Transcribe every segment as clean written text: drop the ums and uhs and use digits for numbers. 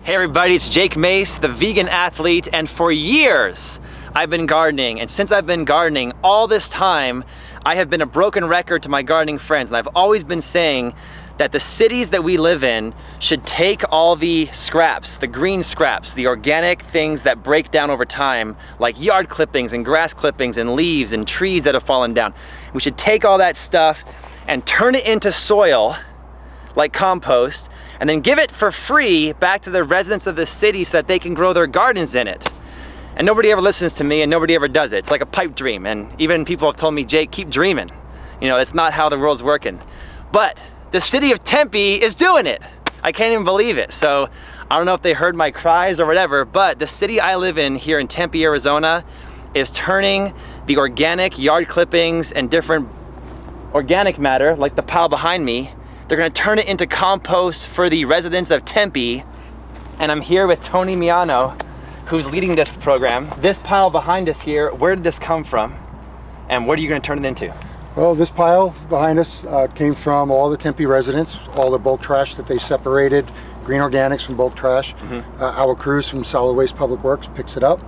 Hey everybody, it's Jake Mace, the vegan athlete, and for years I've been gardening, and since I've been gardening all this time, I have been a broken record to my gardening friends, and I've always been saying that the cities that we live in should take all the scraps, the green scraps, the organic things that break down over time, like yard clippings and grass clippings and leaves and trees that have fallen down. We should take all that stuff and turn it into soil, like compost, and then give it for free back to the residents of the city so that they can grow their gardens in it. And nobody ever listens to me and nobody ever does it. It's like a pipe dream, and even people have told me, Jake, keep dreaming. You know, that's not how the world's working. But the city of Tempe is doing it. I can't even believe it. So I don't know if they heard my cries or whatever, but the city I live in here in Tempe, Arizona, is turning the organic yard clippings and different organic matter, like the pile behind me, they're gonna turn it into compost for the residents of Tempe. And I'm here with Tony Miano, who's leading this program. This pile behind us here, where did this come from? And what are you gonna turn it into? Well, this pile behind us came from all the Tempe residents, all the bulk trash that they separated, green organics from bulk trash. Our crews from Solid Waste Public Works picks it up,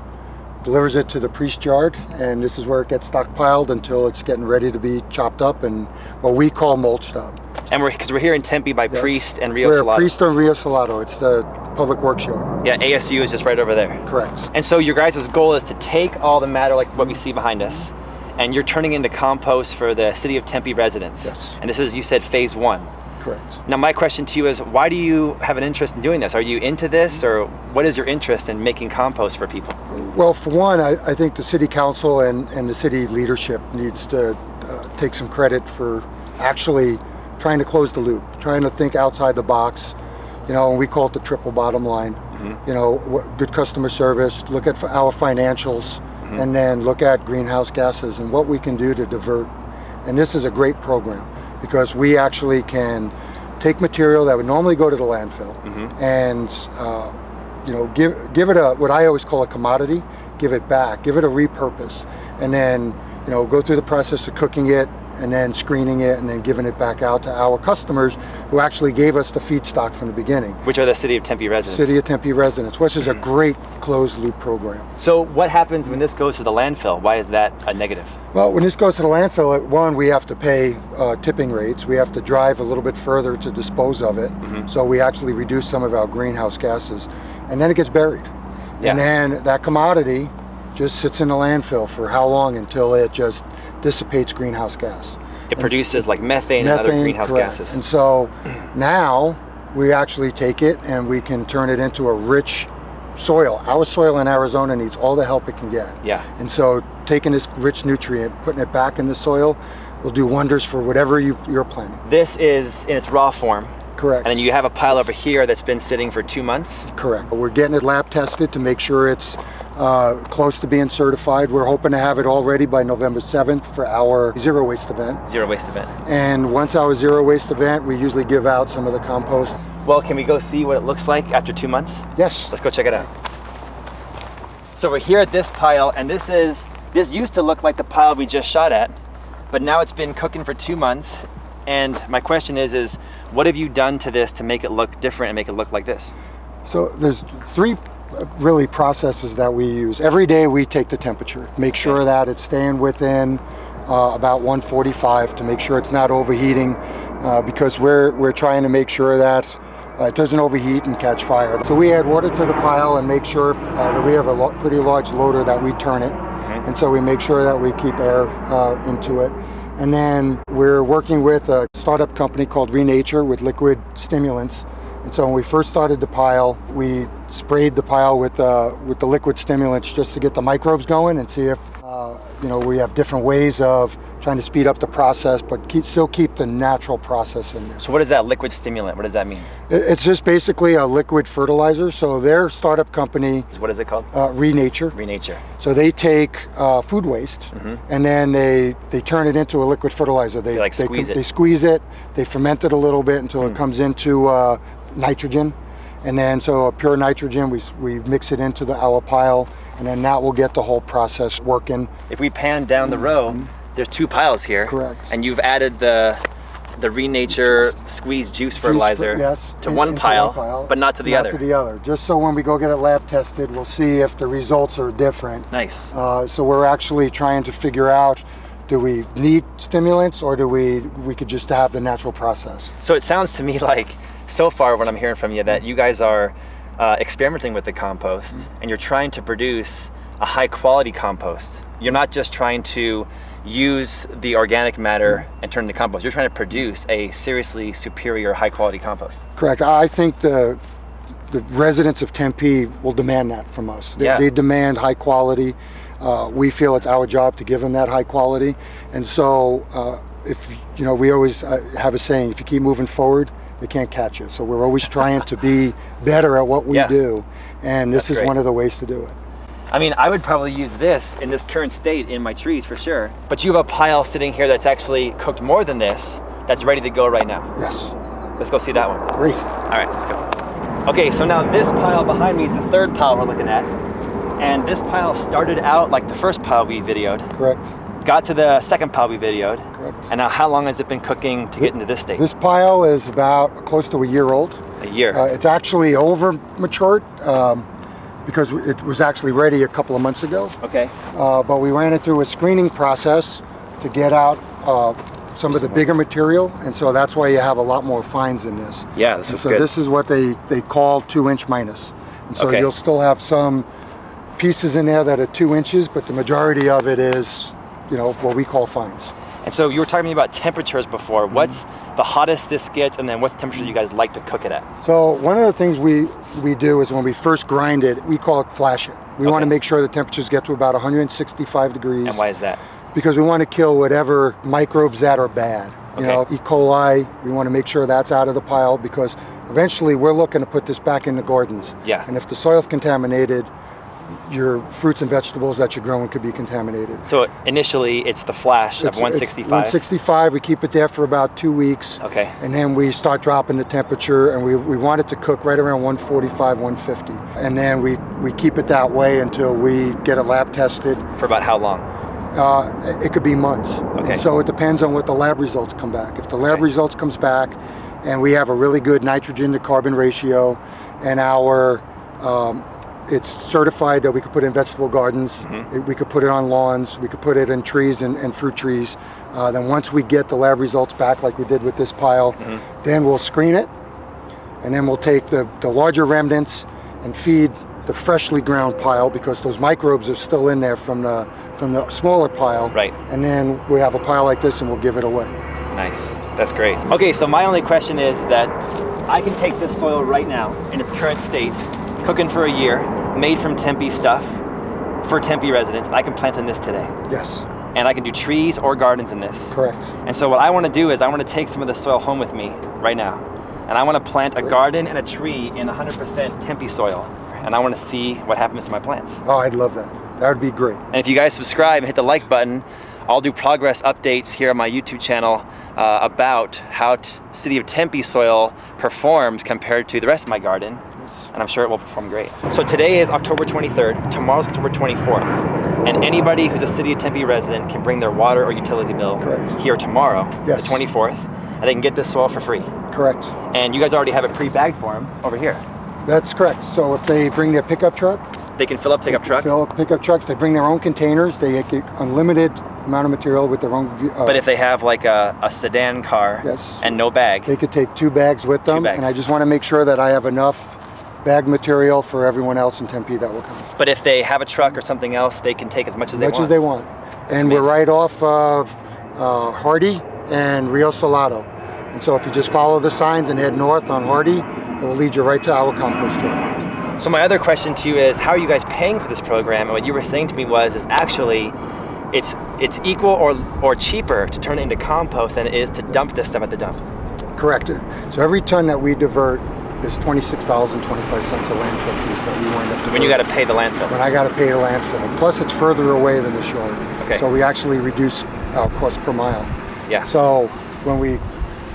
delivers it to the priest yard, and this is where it gets stockpiled until it's getting ready to be chopped up and what we call mulched up. And because we're here in Tempe by Yes. Priest and Rio We're Salado. Priest and Rio Salado. It's the public works yard. Yeah, ASU is just right over there. Correct. And so your guys' goal is to take all the matter, like what we see behind us, and you're turning into compost for the City of Tempe residents. Yes. And this is, you said, phase one. Correct. Now my question to you is, why do you have an interest in doing this? Are you into this, or what is your interest in making compost for people? Well, for one, I think the city council and the city leadership needs to take some credit for actually trying to close the loop, trying to think outside the box. You know, and we call it the triple bottom line. You know, good customer service, look at our financials, and then look at greenhouse gases and what we can do to divert. And this is a great program because we actually can take material that would normally go to the landfill and you know, give it a, what I always call a commodity, give it back, give it a repurpose, and then, you know, go through the process of cooking it and then screening it and then giving it back out to our customers who actually gave us the feedstock from the beginning. Which are the City of Tempe residents. City of Tempe residents, which is a great closed loop program. So what happens when this goes to the landfill? Why is that a negative? Well, when this goes to the landfill, one, we have to pay tipping rates. We have to drive a little bit further to dispose of it. So we actually reduce some of our greenhouse gases. And then it gets buried. Yeah. And then that commodity just sits in the landfill for how long until it just dissipates greenhouse gas. It produces like methane and other greenhouse correct. gases. And so now we actually take it and we can turn it into a rich soil. Our soil in Arizona needs all the help it can get. Yeah. And so taking this rich nutrient, putting it back in the soil will do wonders for whatever you're planting. This is in its raw form. Correct. And then you have a pile over here that's been sitting for 2 months. Correct. We're getting it lab tested to make sure it's close to being certified. We're hoping to have it all ready by November 7th for our zero waste event. Zero waste event. And once our zero waste event, we usually give out some of the compost. Well, can we go see what it looks like after 2 months? Yes. Let's go check it out. So we're here at this pile, and this used to look like the pile we just shot at, but now it's been cooking for 2 months. And my question is what have you done to this to make it look different and make it look like this? So there's three really processes that we use. Every day we take the temperature, make sure that it's staying within about 145 to make sure it's not overheating because we're trying to make sure that it doesn't overheat and catch fire. So we add water to the pile and make sure that we have a pretty large loader that we turn it. And so we make sure that we keep air into it. And then we're working with a startup company called Renature with liquid stimulants. And so when we first started the pile, we sprayed the pile with the liquid stimulants just to get the microbes going and see if you know, we have different ways of trying to speed up the process, but still keep the natural process in there. So what is that liquid stimulant? What does that mean? It's just basically a liquid fertilizer. So their startup company, So what is it called? Renature. Renature. So they take food waste and then they turn it into a liquid fertilizer. They squeeze it. They squeeze it, they ferment it a little bit until it comes into nitrogen. And then so a pure nitrogen, we mix it into our pile, and then that will get the whole process working. If we pan down the row, there's 2 piles here. Correct. And you've added the the Renature squeezed juice fertilizer yes, to one pile, but not to the other. Not to the other. Just so when we go get it lab tested, we'll see if the results are different. Nice. So we're actually trying to figure out, do we need stimulants, or do we could just have the natural process? So it sounds to me like, so far what I'm hearing from you, that you guys are experimenting with the compost, and you're trying to produce a high quality compost. You're not just trying to use the organic matter and turn it into compost. You're trying to produce a seriously superior high quality compost. Correct. I think the residents of Tempe will demand that from us. They demand high quality. We feel it's our job to give them that high quality. And so if you know, we always have a saying, if you keep moving forward, they can't catch you. So we're always trying to be better at what we do. And this is one of the ways to do it. I mean, I would probably use this in this current state in my trees for sure. But you have a pile sitting here that's actually cooked more than this, that's ready to go right now. Yes. Let's go see that one. Great. All right, let's go. Okay, so now this pile behind me is the third pile we're looking at. And this pile started out like the first pile we videoed. Correct. Got to the second pile we videoed. Correct. And now how long has it been cooking to get into this state? This pile is about close to a year old. A year. It's actually over matured because it was actually ready a couple of months ago. Okay. But we ran it through a screening process to get out some of the bigger material, and so that's why you have a lot more fines in this. Yeah, this is good. So this is what they call 2-inch minus. And so you'll still have some pieces in there that are 2 inches, but the majority of it is, you know, what we call fines. And so you were talking about temperatures before. What's the hottest this gets, and then what's the temperature you guys like to cook it at? So one of the things we do is when we first grind it, we call it flash it. We want to make sure the temperatures get to about 165 degrees. And why is that? Because we want to kill whatever microbes that are bad. You know, E. coli, we want to make sure that's out of the pile, because eventually we're looking to put this back in the gardens. Yeah. And if the soil's contaminated, your fruits and vegetables that you're growing could be contaminated. So initially it's the flash of 165? 165, we keep it there for about 2 weeks. Okay. And then we start dropping the temperature, and we want it to cook right around 145, 150. And then we keep it that way until we get it lab tested. For about how long? It could be months. Okay. And so it depends on what the lab results come back. If the lab results comes back and we have a really good nitrogen to carbon ratio, and our it's certified that we could put it in vegetable gardens, we could put it on lawns, we could put it in trees and fruit trees. Then once we get the lab results back, like we did with this pile, then we'll screen it, and then we'll take the larger remnants and feed the freshly ground pile, because those microbes are still in there from the smaller pile. Right. And then we have a pile like this, and we'll give it away. Nice. That's great. Okay, so my only question is that I can take this soil right now in its current state, cooking for a year, made from Tempe stuff for Tempe residents. I can plant in this today. Yes. And I can do trees or gardens in this. Correct. And so what I want to do is I want to take some of the soil home with me right now. And I want to plant a garden and a tree in 100% Tempe soil. And I want to see what happens to my plants. Oh, I'd love that. That would be great. And if you guys subscribe and hit the like button, I'll do progress updates here on my YouTube channel about how City of Tempe soil performs compared to the rest of my garden. And I'm sure it will perform great. So today is October 23rd, tomorrow's October 24th. And anybody who's a City of Tempe resident can bring their water or utility bill here tomorrow, the 24th, and they can get this soil for free. Correct. And you guys already have it pre-bagged for them over here. That's correct. So if they bring their pickup truck, they can fill up pickup truck. Fill up pickup trucks. They bring their own containers. They get unlimited amount of material with their own. But if they have like a sedan car and no bag, they could take 2 bags with them. 2 bags. And I just want to make sure that I have enough bag material for everyone else in Tempe that will come. But if they have a truck or something else, they can take as much as they want. As much as they want. And we're right off of Hardy and Rio Salado. And so if you just follow the signs and head north on Hardy, it will lead you right to our compost trail. So my other question to you is, how are you guys paying for this program? And what you were saying to me is actually it's equal or cheaper to turn it into compost than it is to dump this stuff at the dump. Correct. So every ton that we divert is $26.25 of landfill fees that we wind up diverting. When you got to pay the landfill. When I got to pay the landfill. Plus it's further away than the shore. Okay. So we actually reduce our cost per mile. Yeah. So when we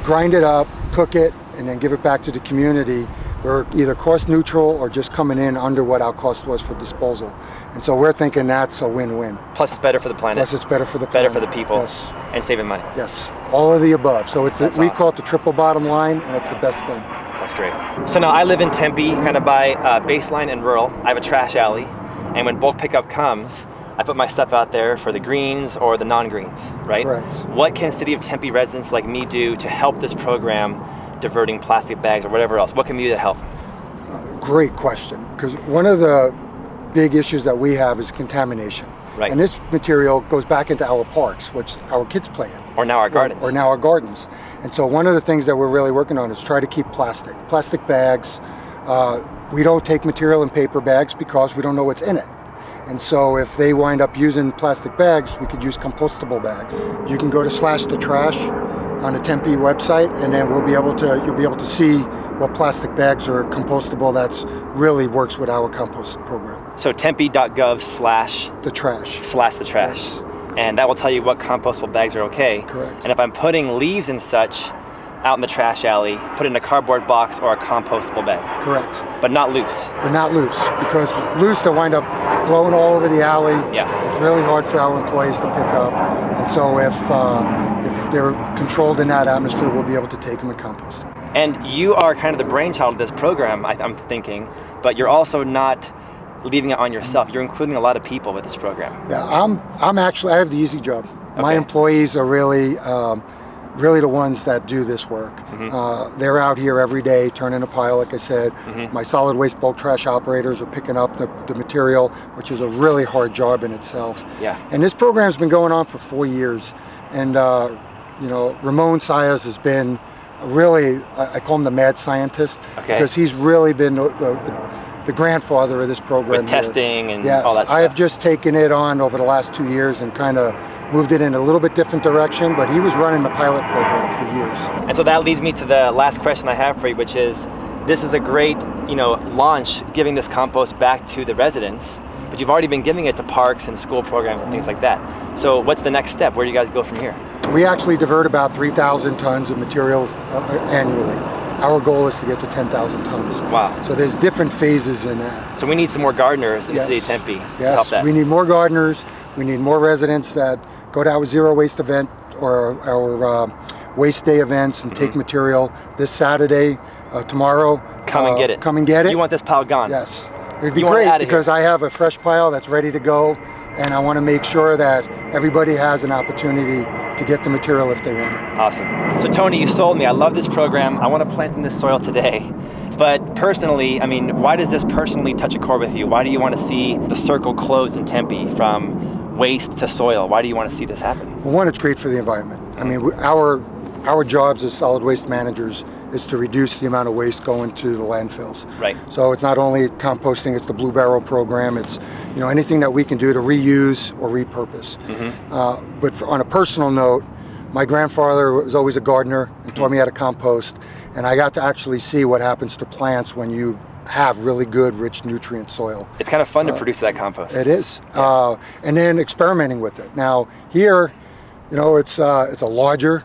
grind it up, cook it, and then give it back to the community, we're either cost neutral or just coming in under what our cost was for disposal. And so we're thinking that's a win-win. Plus it's better for the planet. Plus it's better for the better planet. for the people. Yes. And saving money. Yes, all of the above. So it's That's we awesome. call it the triple bottom line, and it's the best thing. That's great. So now I live in Tempe, kind of by Baseline and Rural. I have a trash alley, and when bulk pickup comes, I put my stuff out there for the greens or the non-greens, right? Correct. What can City of Tempe residents like me do to help this program diverting plastic bags or whatever else? What can we do to help? Great question, because one of the big issues that we have is contamination. Right. And this material goes back into our parks, which our kids play in. Or now our gardens. Or now our gardens. And so one of the things that we're really working on is try to keep plastic bags. We don't take material in paper bags because we don't know what's in it. And so if they wind up using plastic bags, we could use compostable bags. You can go to /the-trash on the Tempe website, and then you'll be able to see what plastic bags are compostable. That's really works with our compost program. So tempe.gov/the-trash. The trash. Yes. And that will tell you what compostable bags are okay. Correct. And if I'm putting leaves and such out in the trash alley, put it in a cardboard box or a compostable bag. Correct. But not loose. But not loose, because loose they'll wind up blowing all over the alley. Yeah. It's really hard for our employees to pick up. And so if they're controlled in that atmosphere, we'll be able to take them and compost them. And you are kind of the brainchild of this program, I'm thinking, but you're also not leaving it on yourself. You're including a lot of people with this program. Yeah, I'm actually, I have the easy job. Okay. My employees are really the ones that do this work. Mm-hmm. They're out here every day turning a pile, like I said. Mm-hmm. My solid waste bulk trash operators are picking up the material, which is a really hard job in itself. Yeah. And this program's been going on for 4 years. And Ramon Sayas has been really, I call him the mad scientist, Okay. because he's really been the grandfather of this program. With testing and yes, all that stuff. I have just taken it on over the last 2 years and kind of moved it in a little bit different direction, but he was running the pilot program for years. And so that leads me to the last question I have for you, which is, this is a great, launch, giving this compost back to the residents, but you've already been giving it to parks and school programs and things like that. So what's the next step? Where do you guys go from here? We actually divert about 3,000 tons of material annually. Our goal is to get to 10,000 tons. Wow. So there's different phases in that. So we need some more gardeners in the Yes. city of Tempe to help Yes, that. we need more gardeners. We need more residents that go to our zero waste event or our waste day events and take material this Saturday, tomorrow. Come and get it. Come and get it. You want this pile gone? Yes. It'd be You want it great out of because here. I have a fresh pile that's ready to go, and I want to make sure that everybody has an opportunity to get the material if they want it. Awesome. So Tony, you sold me. I love this program. I want to plant in this soil today. But personally, why does this personally touch a chord with you? Why do you want to see the circle closed in Tempe from waste to soil? Why do you want to see this happen? Well, one, it's great for the environment. Our jobs as solid waste managers is to reduce the amount of waste going to the landfills. Right. So it's not only composting, it's the Blue Barrel program. It's anything that we can do to reuse or repurpose. But on a personal note, my grandfather was always a gardener and taught me how to compost, and I got to actually see what happens to plants when you have really good, rich nutrient soil. It's kind of fun to produce that compost. It is. And then experimenting with it. Now here, it's a larger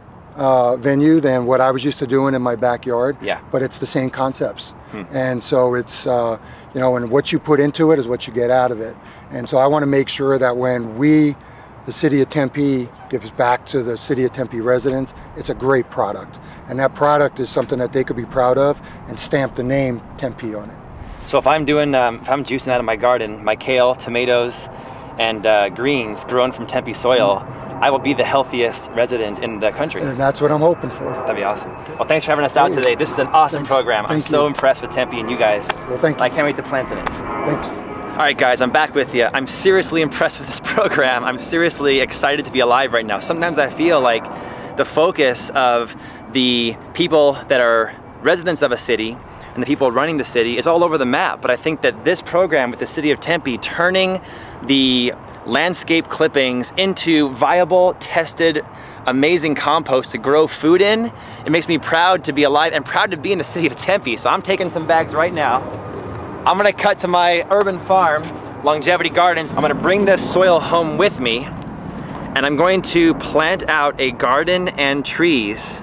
venue than what I was used to doing in my backyard. Yeah. But it's the same concepts. And so it's, and what you put into it is what you get out of it. And so I want to make sure that when the City of Tempe gives back to the City of Tempe residents, it's a great product. And that product is something that they could be proud of and stamp the name Tempe on it. So if I'm juicing out of my garden, my kale, tomatoes, and greens grown from Tempe soil, I will be the healthiest resident in the country. And that's what I'm hoping for. That'd be awesome. Well, thanks for having us out today. This is an awesome program. I'm Thank so you. impressed with Tempe and you guys. Well, thank you. I can't wait to plant in it. Thanks. All right, guys, I'm back with you. I'm seriously impressed with this program. I'm seriously excited to be alive right now. Sometimes I feel like the focus of the people that are residents of a city and the people running the city is all over the map. But I think that this program with the City of Tempe, turning the landscape clippings into viable, tested, amazing compost to grow food in, it makes me proud to be alive and proud to be in the City of Tempe. So I'm taking some bags right now. I'm gonna cut to my urban farm, Longevity Gardens. I'm gonna bring this soil home with me, and I'm going to plant out a garden and trees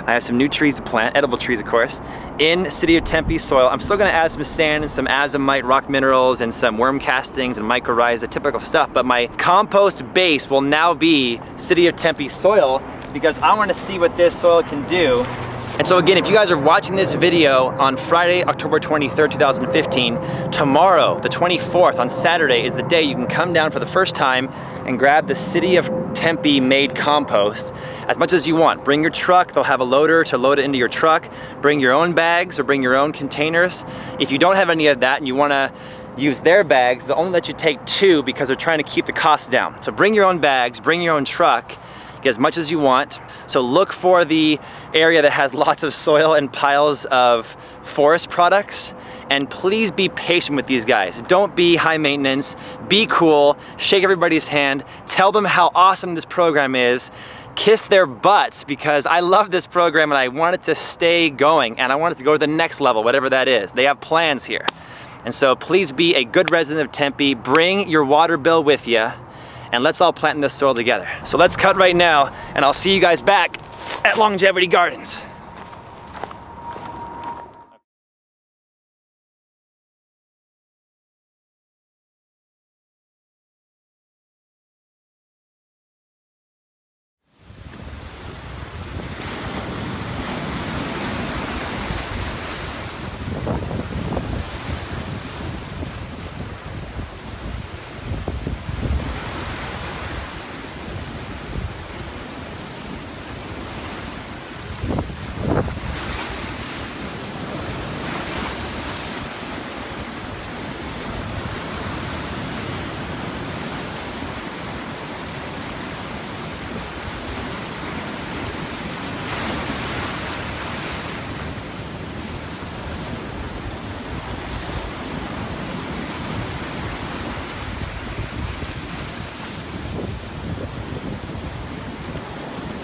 I have some new trees to plant, edible trees of course, in City of Tempe soil. I'm still gonna add some sand and some azomite, rock minerals, and some worm castings and mycorrhiza, typical stuff, but my compost base will now be City of Tempe soil because I wanna see what this soil can do. And so again, if you guys are watching this video on Friday, October 23rd, 2015, tomorrow, the 24th, on Saturday, is the day you can come down for the first time and grab the City of Tempe made compost as much as you want. Bring your truck, they'll have a loader to load it into your truck. Bring your own bags or bring your own containers. If you don't have any of that and you wanna use their bags, they'll only let you take 2 because they're trying to keep the costs down. So bring your own bags, bring your own truck, get as much as you want. So look for the area that has lots of soil and piles of forest products, and please be patient with these guys. Don't be high maintenance, be cool, shake everybody's hand, tell them how awesome this program is, kiss their butts, because I love this program and I want it to stay going and I want it to go to the next level, whatever that is. They have plans here. And so please be a good resident of Tempe, bring your water bill with you, and let's all plant in this soil together. So let's cut right now, and I'll see you guys back at Longevity Gardens.